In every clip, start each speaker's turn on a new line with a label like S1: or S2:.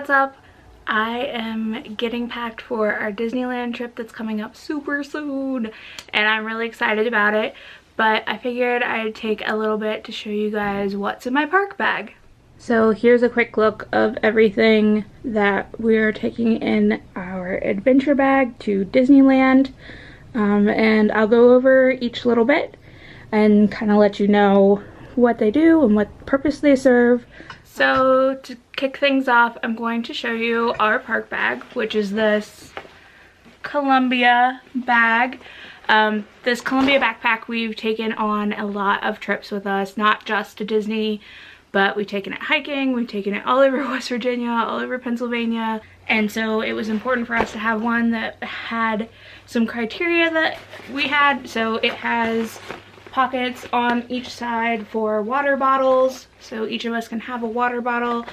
S1: what's up? I am getting packed for our Disneyland trip that's coming up super soon and I'm really excited about it, but I figured I'd take a little bit to show you guys what's in my park bag. So here's a quick look of everything that we're taking in our adventure bag to Disneyland, and I'll go over each little bit and kind of let you know what they do and what purpose they serve. So to kick things off, I'm going to show you our park bag, which is this Columbia bag. This Columbia backpack we've taken on a lot of trips with us, not just to Disney, but we've taken it hiking, we've taken it all over West Virginia, all over Pennsylvania, and so it was important for us to have one that had some criteria that we had. So it has pockets on each side for water bottles, so each of us can have a water bottle.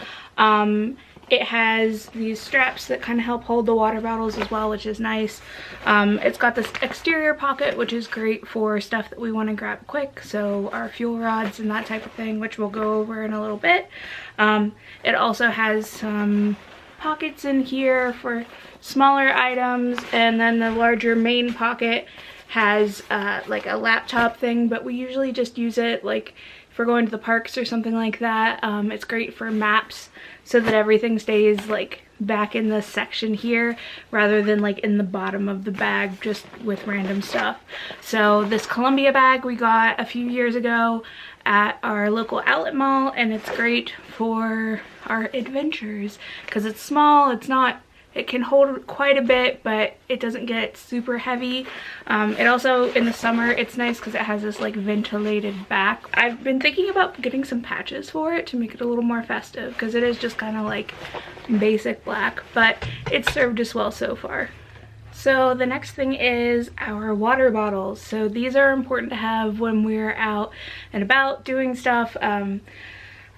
S1: It has these straps that kind of help hold the water bottles as well, which is nice. It's got this exterior pocket, which is great for stuff that we want to grab quick, so our fuel rods and that type of thing, which we'll go over in a little bit. It also has some pockets in here for smaller items, and then the larger main pocket has like a laptop thing, but we usually just use it like if we're going to the parks or something like that. It's great for maps so that everything stays like back in this section here rather than like in the bottom of the bag just with random stuff. So this Columbia bag we got a few years ago at our local outlet mall, and it's great for our adventures because it's small, it can hold quite a bit, but it doesn't get super heavy. It also, in the summer, it's nice because it has this like ventilated back. I've been thinking about getting some patches for it to make it a little more festive because it is just kind of like basic black, but it's served us well so far. So the next thing is our water bottles. So these are important to have when we're out and about doing stuff.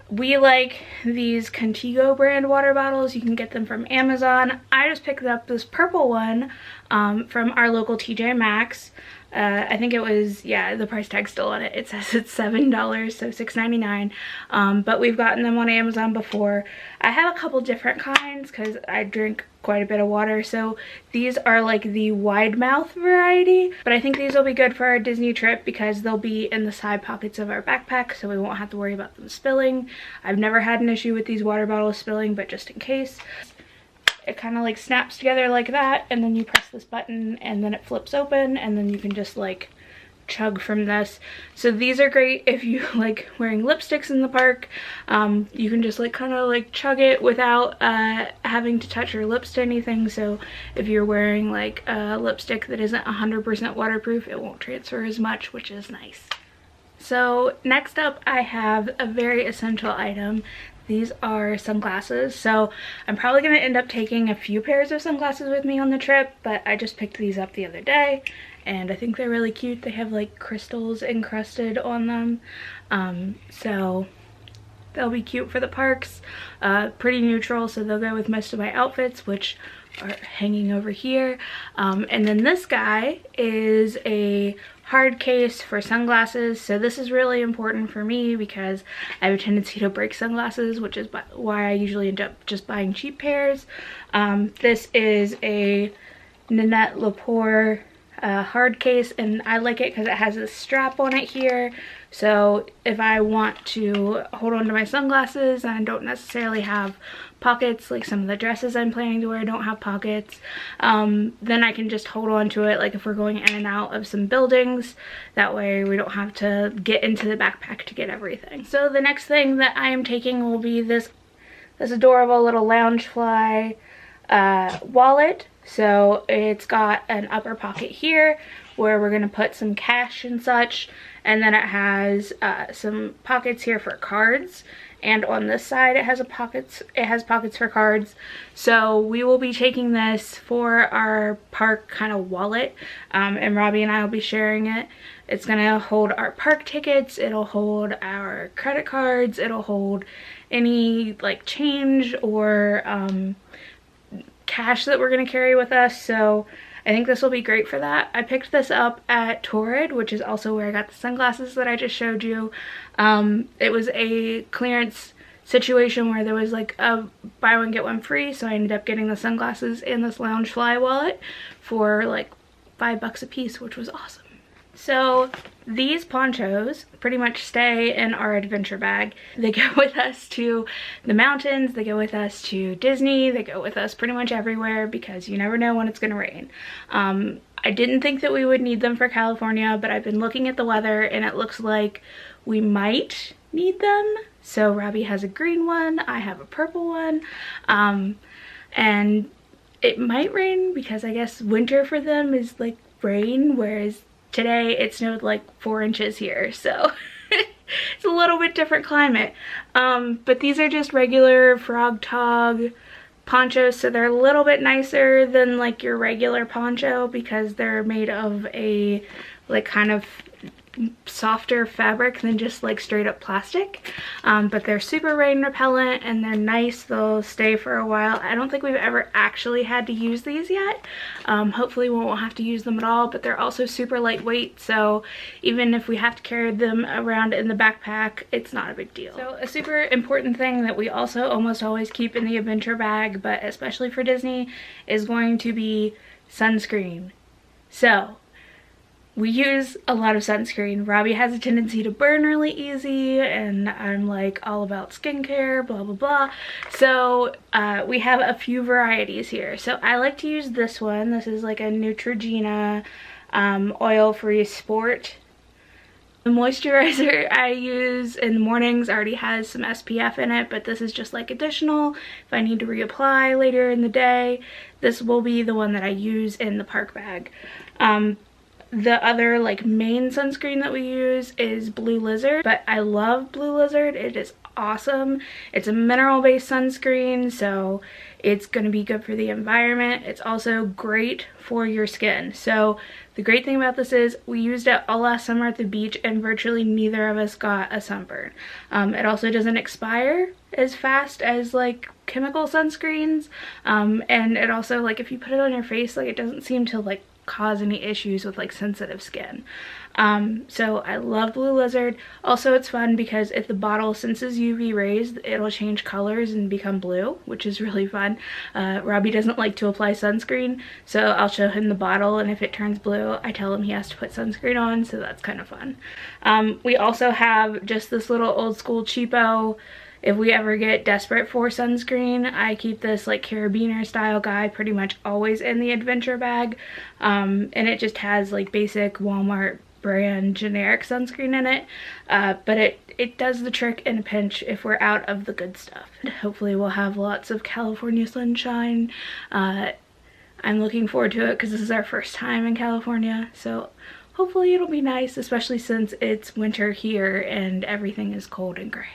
S1: We like these Contigo brand water bottles. You can get them from Amazon. I just picked up this purple one from our local TJ Maxx. I think it was, yeah, the price tag's still on it. It says it's $7, so $6.99. But we've gotten them on Amazon before. I have a couple different kinds because I drink quite a bit of water, so these are like the wide mouth variety, but I think these will be good for our Disney trip because they'll be in the side pockets of our backpack, so we won't have to worry about them spilling. I've never had an issue with these water bottles spilling, but just in case. It kind of like snaps together like that, and then you press this button and then it flips open, and then you can just like chug from this. So these are great if you like wearing lipsticks in the park. You can just like kind of like chug it without having to touch your lips to anything. So if you're wearing like a lipstick that isn't 100% waterproof, it won't transfer as much, which is nice. So next up, I have a very essential item. These are sunglasses. So I'm probably going to end up taking a few pairs of sunglasses with me on the trip, but I just picked these up the other day and I think they're really cute. They have like crystals encrusted on them. So they'll be cute for the parks. Pretty neutral, so they'll go with most of my outfits, which are hanging over here. And then this guy is a hard case for sunglasses. So this is really important for me because I have a tendency to break sunglasses, which is why I usually end up just buying cheap pairs. This is a Nanette Lepore hard case, and I like it because it has a strap on it here. So if I want to hold on to my sunglasses and I don't necessarily have pockets, like some of the dresses I'm planning to wear don't have pockets, then I can just hold on to it, like if we're going in and out of some buildings. That way we don't have to get into the backpack to get everything. So the next thing that I am taking will be this adorable little Loungefly wallet. So it's got an upper pocket here where we're going to put some cash and such, and then it has some pockets here for cards, and on this side it has pockets for cards. So we will be taking this for our park kind of wallet, and Robbie and I will be sharing it. It's going to hold our park tickets, it'll hold our credit cards, it'll hold any like change or cash that we're going to carry with us. So I think this will be great for that. I picked this up at Torrid, which is also where I got the sunglasses that I just showed you. It was a clearance situation where there was like a buy one get one free, so I ended up getting the sunglasses and this Loungefly wallet for like $5 a piece, which was awesome. So these ponchos pretty much stay in our adventure bag. They go with us to the mountains, they go with us to Disney, they go with us pretty much everywhere because you never know when it's gonna rain. I didn't think that we would need them for California, but I've been looking at the weather and it looks like we might need them. So Robbie has a green one, I have a purple one, and it might rain because I guess winter for them is like rain, whereas today it snowed like 4 inches here, so it's a little bit different climate. But these are just regular Frog Tog ponchos, so they're a little bit nicer than like your regular poncho because they're made of a like kind of softer fabric than just like straight up plastic, but they're super rain repellent and they're nice. They'll stay for a while. I don't think we've ever actually had to use these yet. Hopefully we won't have to use them at all, but they're also super lightweight, so even if we have to carry them around in the backpack, it's not a big deal. So a super important thing that we also almost always keep in the adventure bag, but especially for Disney, is going to be sunscreen. So we use a lot of sunscreen. Robbie has a tendency to burn really easy, and I'm like all about skincare, blah, blah, blah. So we have a few varieties here. So I like to use this one. This is like a Neutrogena oil-free sport. The moisturizer I use in the mornings already has some SPF in it, but this is just like additional. If I need to reapply later in the day, this will be the one that I use in the park bag. The other like main sunscreen that we use is Blue Lizard, but I love Blue Lizard. It is awesome. It's a mineral-based sunscreen, so it's going to be good for the environment. It's also great for your skin. So the great thing about this is we used it all last summer at the beach and virtually neither of us got a sunburn. It also doesn't expire as fast as like chemical sunscreens, and it also, like, if you put it on your face, like, it doesn't seem to like cause any issues with like sensitive skin. So I love Blue Lizard. Also, it's fun because if the bottle senses UV rays, it'll change colors and become blue, which is really fun. Robbie doesn't like to apply sunscreen, so I'll show him the bottle, and if it turns blue, I tell him he has to put sunscreen on, so that's kind of fun. We also have just this little old school cheapo. If we ever get desperate for sunscreen, I keep this like carabiner style guy pretty much always in the adventure bag, and it just has like basic Walmart brand generic sunscreen in it, but it does the trick in a pinch if we're out of the good stuff. Hopefully we'll have lots of California sunshine. I'm looking forward to it because this is our first time in California, so hopefully it'll be nice, especially since it's winter here and everything is cold and gray.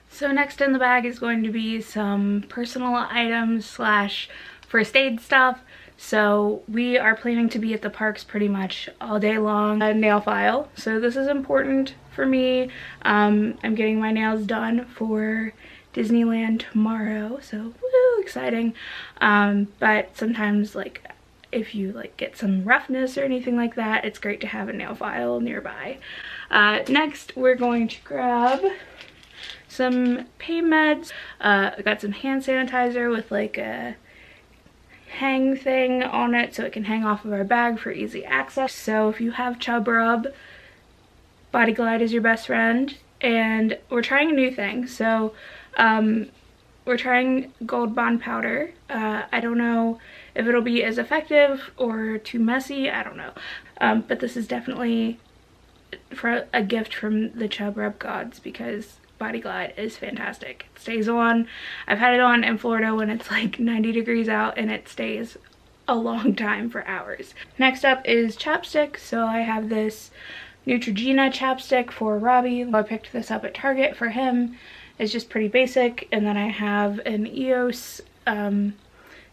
S1: So next in the bag is going to be some personal items slash first aid stuff. So we are planning to be at the parks pretty much all day long. A nail file. So this is important for me. I'm getting my nails done for Disneyland tomorrow. So woo, exciting. But sometimes like if you like get some roughness or anything like that, it's great to have a nail file nearby. Next we're going to grab some pain meds. I got some hand sanitizer with like a hang thing on it so it can hang off of our bag for easy access. So if you have chub rub, Body Glide is your best friend. And we're trying a new thing. So we're trying Gold Bond powder. I don't know if it'll be as effective or too messy, I don't know. But this is definitely for a gift from the chub rub gods because Body Glide is fantastic. It stays on. I've had it on in Florida when it's like 90 degrees out and it stays a long time, for hours. Next up is chapstick. So I have this Neutrogena chapstick for Robbie. I picked this up at Target for him. It's just pretty basic. And then I have an EOS.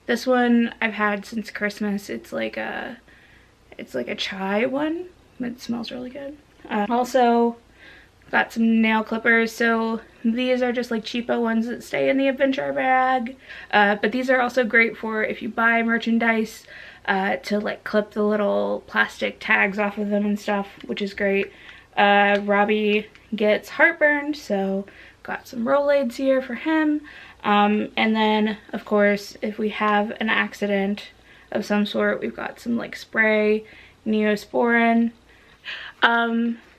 S1: This one I've had since Christmas. It's like a chai one. It smells really good. Also got some nail clippers. So these are just like cheapo ones that stay in the adventure bag, but these are also great for if you buy merchandise to like clip the little plastic tags off of them and stuff, which is great. Robbie gets heartburn, so got some Rolaids here for him. And then, of course, if we have an accident of some sort, we've got some like spray, Neosporin.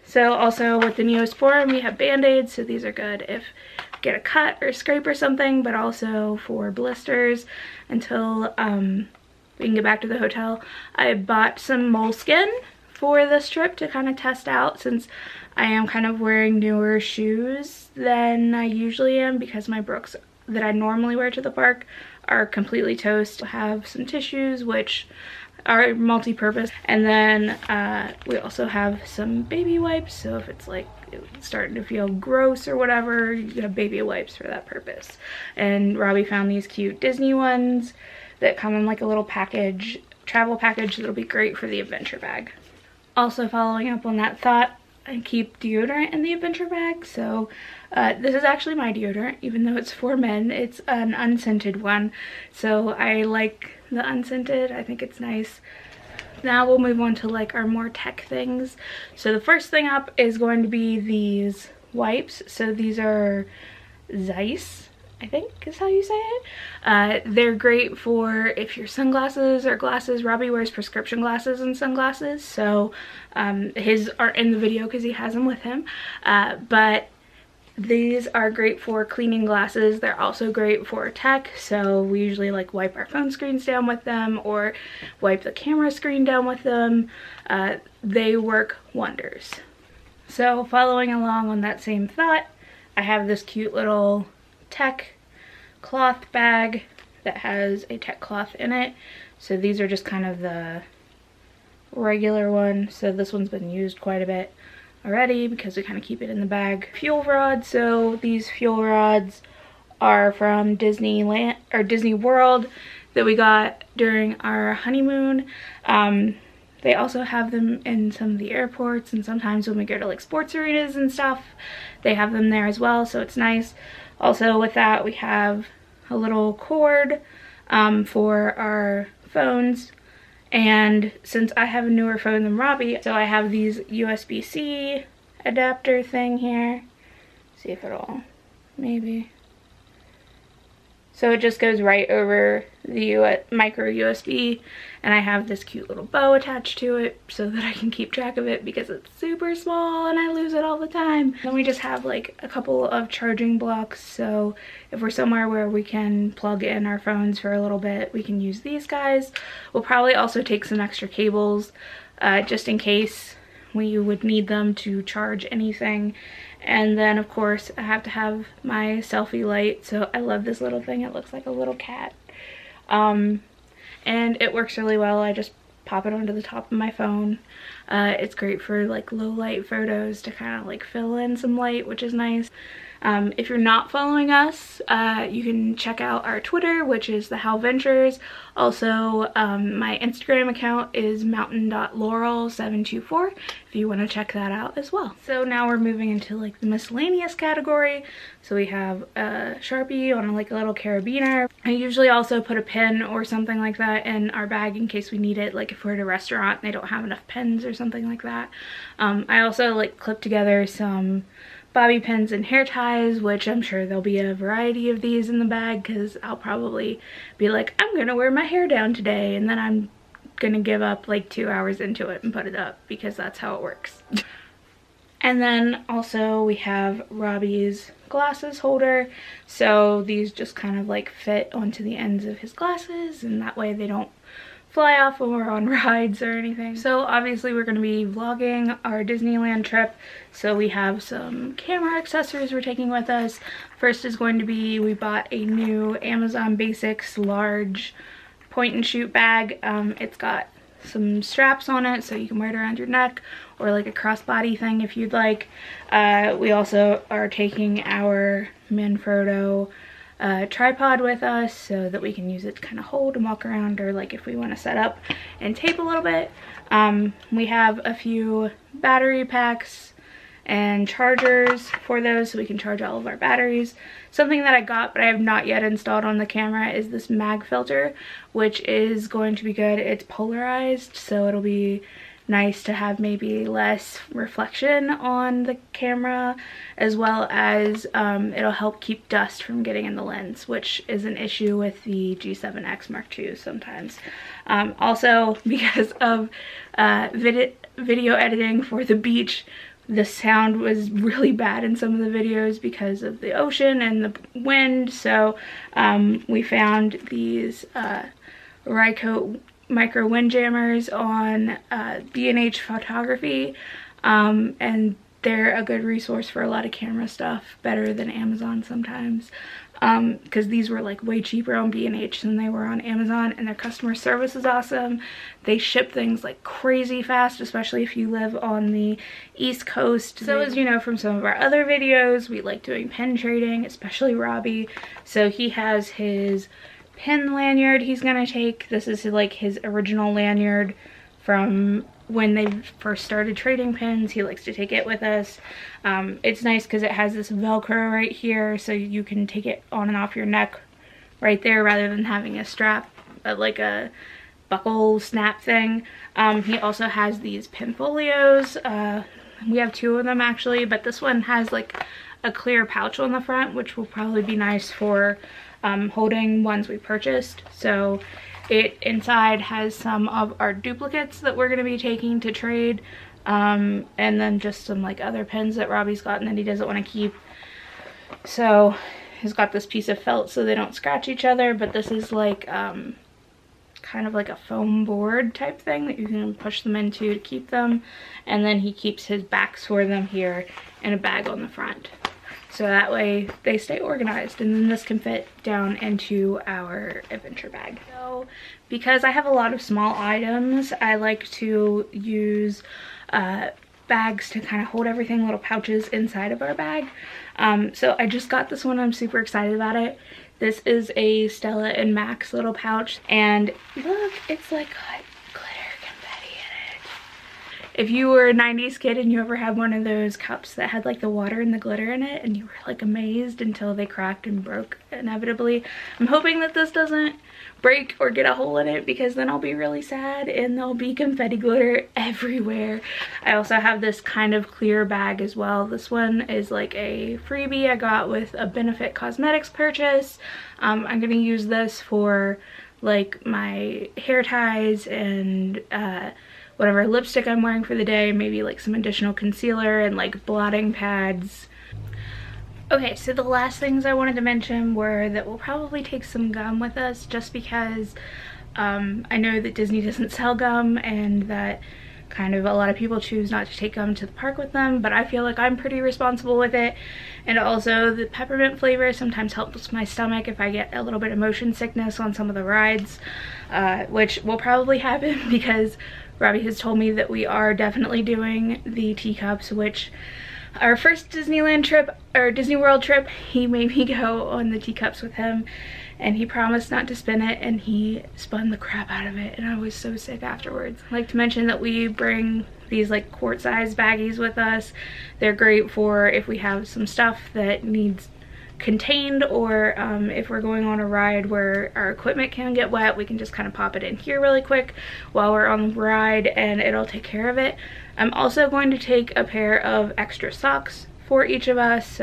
S1: So also with the Neosporin, we have Band-Aids, so these are good if you get a cut or scrape or something, but also for blisters until we can get back to the hotel. I bought some moleskin for this trip to kind of test out, since I am kind of wearing newer shoes than I usually am, because my Brooks that I normally wear to the park are completely toast. I have some tissues which are multi-purpose, and then we also have some baby wipes, so if it's like starting to feel gross or whatever, you have baby wipes for that purpose. And Robbie found these cute Disney ones that come in like a little package, travel package, that'll be great for the adventure bag. Also, following up on that thought, I keep deodorant in the adventure bag. So this is actually my deodorant, even though it's for men. It's an unscented one, so I like the unscented. I think it's nice. Now we'll move on to like our more tech things. So the first thing up is going to be these wipes. So these are Zeiss, I think is how you say it. They're great for if your sunglasses or glasses. Robbie wears prescription glasses and sunglasses, so his aren't in the video because he has them with him. But these are great for cleaning glasses. They're also great for tech, so we usually like wipe our phone screens down with them or wipe the camera screen down with them. They work wonders. So following along on that same thought, I have this cute little tech cloth bag that has a tech cloth in it. So these are just kind of the regular one. So this one's been used quite a bit already because we kind of keep it in the bag. Fuel rods. So these fuel rods are from Disneyland or Disney World that we got during our honeymoon. They also have them in some of the airports, and sometimes when we go to like sports arenas and stuff, they have them there as well, so it's nice. Also with that, we have a little cord for our phones. And since I have a newer phone than Robbie, so I have these USB-C adapter thing here. See if it'll, maybe. So it just goes right over the micro USB, and I have this cute little bow attached to it so that I can keep track of it because it's super small and I lose it all the time. Then we just have like a couple of charging blocks, so if we're somewhere where we can plug in our phones for a little bit, we can use these guys. We'll probably also take some extra cables just in case we would need them to charge anything. And then of course I have to have my selfie light, so I love this little thing. It looks like a little cat. And it works really well. I just pop it onto the top of my phone. It's great for like low light photos to kind of like fill in some light, which is nice. If you're not following us, you can check out our Twitter, which is TheHalVentures. Also, my Instagram account is mountain.laurel724 if you want to check that out as well. So now we're moving into like the miscellaneous category. So we have a Sharpie on like a little carabiner. I usually also put a pen or something like that in our bag in case we need it, like if we're at a restaurant and they don't have enough pens or something like that. I also like clip together some bobby pins and hair ties, which I'm sure there'll be a variety of these in the bag because I'll probably be like, I'm gonna wear my hair down today, and then I'm gonna give up like 2 hours into it and put it up because that's how it works. And then also we have Robbie's glasses holder, so these just kind of like fit onto the ends of his glasses, and that way they don't fly off when we're on rides or anything. So obviously we're going to be vlogging our Disneyland trip, so we have some camera accessories we're taking with us. First is going to be, we bought a new Amazon Basics large point and shoot bag. It's got some straps on it so you can wear it around your neck, or like a crossbody thing if you'd like. We also are taking our Manfrotto tripod with us so that we can use it to kind of hold and walk around, or like if we want to set up and tape a little bit. We have a few battery packs and chargers for those so we can charge all of our batteries. Something that I got but I have not yet installed on the camera is this mag filter, which is going to be good. It's polarized, so it'll be nice to have maybe less reflection on the camera, as well as it'll help keep dust from getting in the lens, which is an issue with the G7X Mark II sometimes. Also, because of video editing for the beach, the sound was really bad in some of the videos because of the ocean and the wind, so we found these Rycote micro wind jammers on B&H Photography, and they're a good resource for a lot of camera stuff, better than Amazon sometimes, because these were like way cheaper on B&H than they were on Amazon, and their customer service is awesome. They ship things like crazy fast, especially if you live on the East Coast. So as you know from some of our other videos, we like doing pen trading, especially Robbie. So he has his pen lanyard he's gonna take. This is like his original lanyard from when they first started trading pens. He likes to take it with us. It's nice because it has this Velcro right here, so you can take it on and off your neck right there rather than having a strap, like a buckle snap thing. He also has these pen folios. We have 2 of them actually, but this one has like a clear pouch on the front, which will probably be nice for holding ones we purchased. So it inside has some of our duplicates that we're going to be taking to trade, and then just some like other pens that Robbie's gotten that he doesn't want to keep. So he's got this piece of felt so they don't scratch each other, but this is like kind of like a foam board type thing that you can push them into to keep them, and then he keeps his backs for them here in a bag on the front, so that way they stay organized, and then this can fit down into our adventure bag. So because I have a lot of small items, I like to use bags to kind of hold everything, little pouches inside of our bag. So I just got this one. I'm super excited about it. This is a Stella and Max little pouch, and look, it's like got glitter confetti in it. If you were a 90s kid and you ever had one of those cups that had like the water and the glitter in it, and you were like amazed until they cracked and broke inevitably, I'm hoping that this doesn't break or get a hole in it, because then I'll be really sad and there'll be confetti glitter everywhere. I also have this kind of clear bag as well. This one is like a freebie I got with a Benefit Cosmetics purchase. I'm gonna use this for like my hair ties and whatever lipstick I'm wearing for the day, maybe like some additional concealer and like blotting pads. Okay, so the last things I wanted to mention were that we'll probably take some gum with us, just because I know that Disney doesn't sell gum, and that kind of a lot of people choose not to take gum to the park with them, but I feel like I'm pretty responsible with it. And also the peppermint flavor sometimes helps my stomach if I get a little bit of motion sickness on some of the rides, which will probably happen because Robbie has told me that we are definitely doing the teacups, which our first Disneyland trip, or Disney World trip, he made me go on the teacups with him, and he promised not to spin it, and he spun the crap out of it, and I was so sick afterwards. I'd like to mention that we bring these like quart-sized baggies with us. They're great for if we have some stuff that needs contained, or if we're going on a ride where our equipment can get wet, we can just kind of pop it in here really quick while we're on the ride and it'll take care of it. I'm also going to take a pair of extra socks for each of us.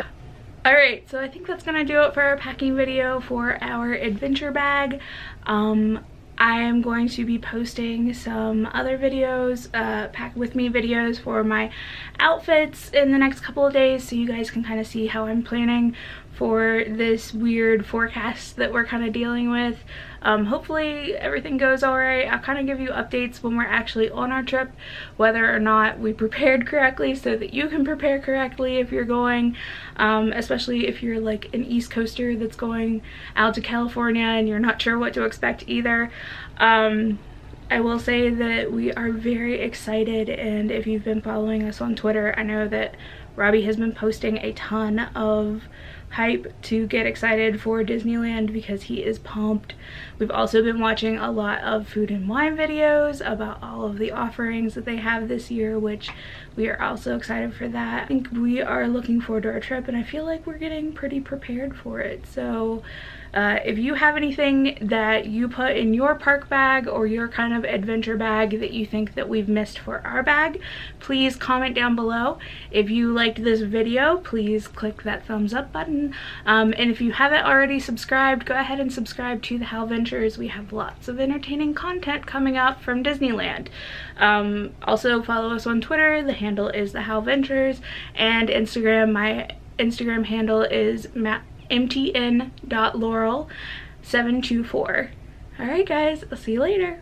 S1: Alright, so I think that's gonna do it for our packing video for our adventure bag. I am going to be posting some other videos, pack with me videos for my outfits in the next couple of days, so you guys can kind of see how I'm planning for this weird forecast that we're kind of dealing with. Hopefully everything goes alright. I'll kind of give you updates when we're actually on our trip, whether or not we prepared correctly, so that you can prepare correctly if you're going, especially if you're like an East Coaster that's going out to California and you're not sure what to expect either. I will say that we are very excited, and if you've been following us on Twitter, I know that Robbie has been posting a ton of hype to get excited for Disneyland because he is pumped. We've also been watching a lot of food and wine videos about all of the offerings that they have this year, which we are also excited for that. I think we are looking forward to our trip, and I feel like we're getting pretty prepared for it. So If you have anything that you put in your park bag or your kind of adventure bag that you think that we've missed for our bag, please comment down below. If you liked this video, please click that thumbs up button. And if you haven't already subscribed, go ahead and subscribe to TheHalVentures. We have lots of entertaining content coming up from Disneyland. Also follow us on Twitter. The handle is TheHalVentures, and Instagram. My Instagram handle is mtn.laurel724. Alright guys, I'll see you later.